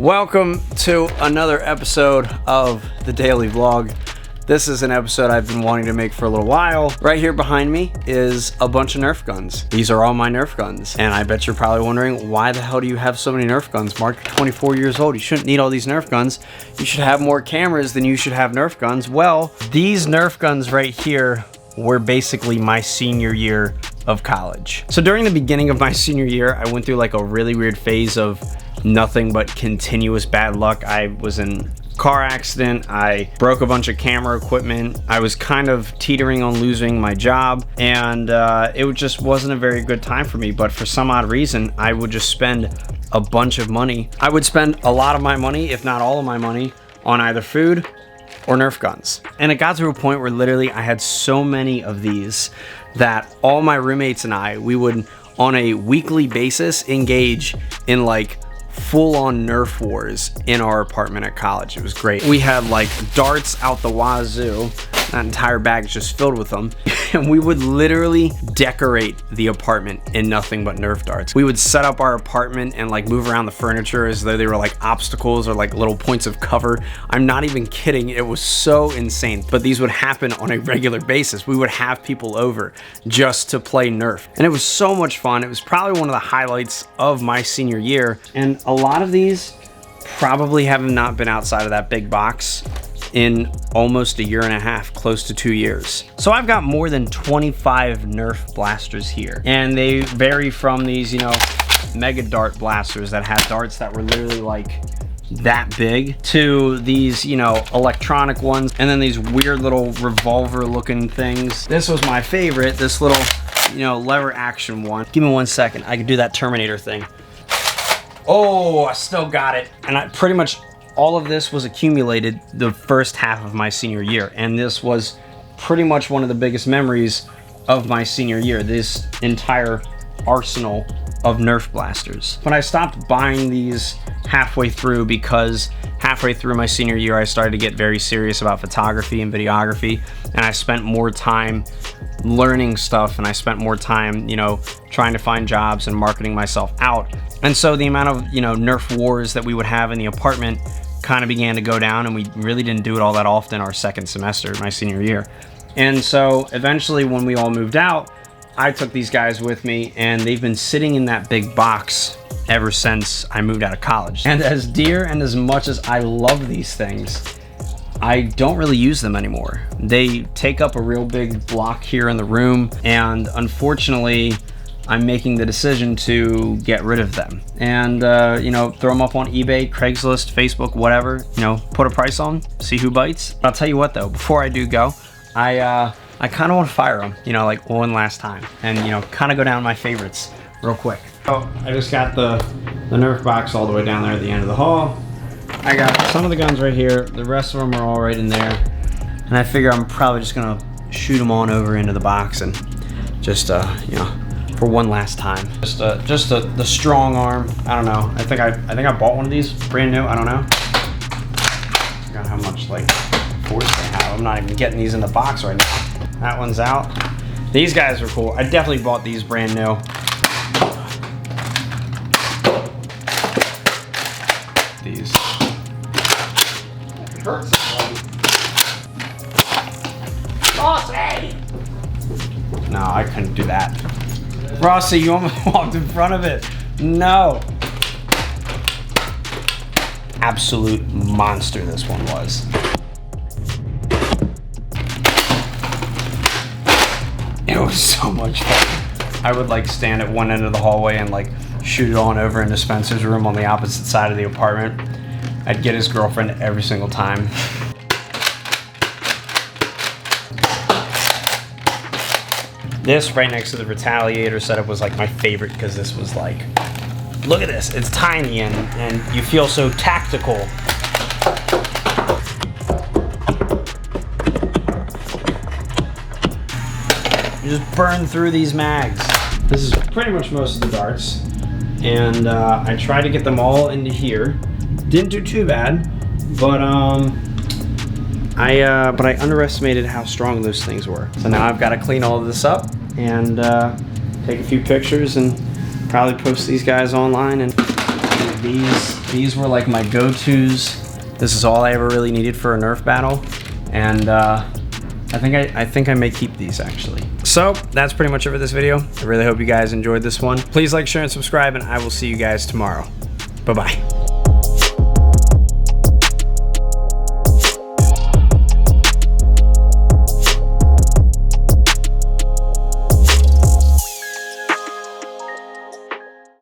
Welcome to another episode of the Daily Vlog. This is an episode I've been wanting to make for a little while. Right here behind me is a bunch of Nerf guns. These are all my Nerf guns. And I bet you're probably wondering, why the hell do you have so many Nerf guns? Mark, you're 24 years old. You shouldn't need all these Nerf guns. You should have more cameras than you should have Nerf guns. Well, these Nerf guns right here were basically my senior year of college. So during the beginning of my senior year, I went through like a really weird phase of nothing but continuous bad luck. I was in a car accident, I broke a bunch of camera equipment, I was kind of teetering on losing my job, and it just wasn't a very good time for me. But for some odd reason, I would just spend a bunch of money. I would spend a lot of my money, if not all of my money, on either food or Nerf guns. And it got to a point where literally I had so many of these that all my roommates and I, we would on a weekly basis engage in like full-on Nerf wars in our apartment at college. It was great. We had like darts out the wazoo. That entire bag is just filled with them. And we would literally decorate the apartment in nothing but Nerf darts. We would set up our apartment and like move around the furniture as though they were like obstacles or like little points of cover. I'm not even kidding. It was so insane. But these would happen on a regular basis. We would have people over just to play Nerf. And it was so much fun. It was probably one of the highlights of my senior year. And a lot of these probably have not been outside of that big box in almost a year and a half, close to 2 years. So I've got more than 25 Nerf blasters here. And they vary from these, you know, mega dart blasters that had darts that were literally like that big, to these, you know, electronic ones, and then these weird little revolver looking things. This was my favorite, this little, you know, lever action one. Give me 1 second, I can do that Terminator thing. Oh, I still got it. And I pretty much all of this was accumulated the first half of my senior year, and this was pretty much one of the biggest memories of my senior year, this entire arsenal of Nerf blasters. But I stopped buying these halfway through because halfway through my senior year I started to get very serious about photography and videography, and I spent more time learning stuff, and I spent more time, you know, trying to find jobs and marketing myself out. And so the amount of, you know, Nerf wars that we would have in the apartment kind of began to go down, and we really didn't do it all that often our second semester, my senior year. And so eventually when we all moved out, I took these guys with me, and they've been sitting in that big box ever since I moved out of college. And as dear and as much as I love these things, I don't really use them anymore. They take up a real big block here in the room, and unfortunately I'm making the decision to get rid of them and, you know, throw them up on eBay, Craigslist, Facebook, whatever, you know, put a price on, see who bites. But I'll tell you what though, before I do go, I kind of want to fire them, you know, like one last time, and, you know, kind of go down my favorites real quick. Oh, I just got the Nerf box all the way down there at the end of the hall. I got some of the guns right here. The rest of them are all right in there. And I figure I'm probably just gonna shoot them on over into the box and just, you know, for one last time. Just the strong arm. I don't know. I think I bought one of these brand new. I don't know. I forgot how much like force they have. I'm not even getting these in the box right now. That one's out. These guys are cool. I definitely bought these brand new. These. It hurts. Rossi! No, I couldn't do that. Rossi, you almost walked in front of it. No. Absolute monster this one was. It was so much fun. I would like stand at one end of the hallway and like shoot it on over into Spencer's room on the opposite side of the apartment. I'd get his girlfriend every single time. This right next to the Retaliator setup was like my favorite, because this was like, look at this, it's tiny and you feel so tactical. You just burn through these mags. This is pretty much most of the darts, and I tried to get them all into here. Didn't do too bad, but I underestimated how strong those things were. So now I've got to clean all of this up and take a few pictures and probably post these guys online. And these These were like my go-tos. This is all I ever really needed for a Nerf battle, and I think I may keep these actually. So that's pretty much it for this video. I really hope you guys enjoyed this one. Please like, share, and subscribe, and I will see you guys tomorrow. Bye-bye.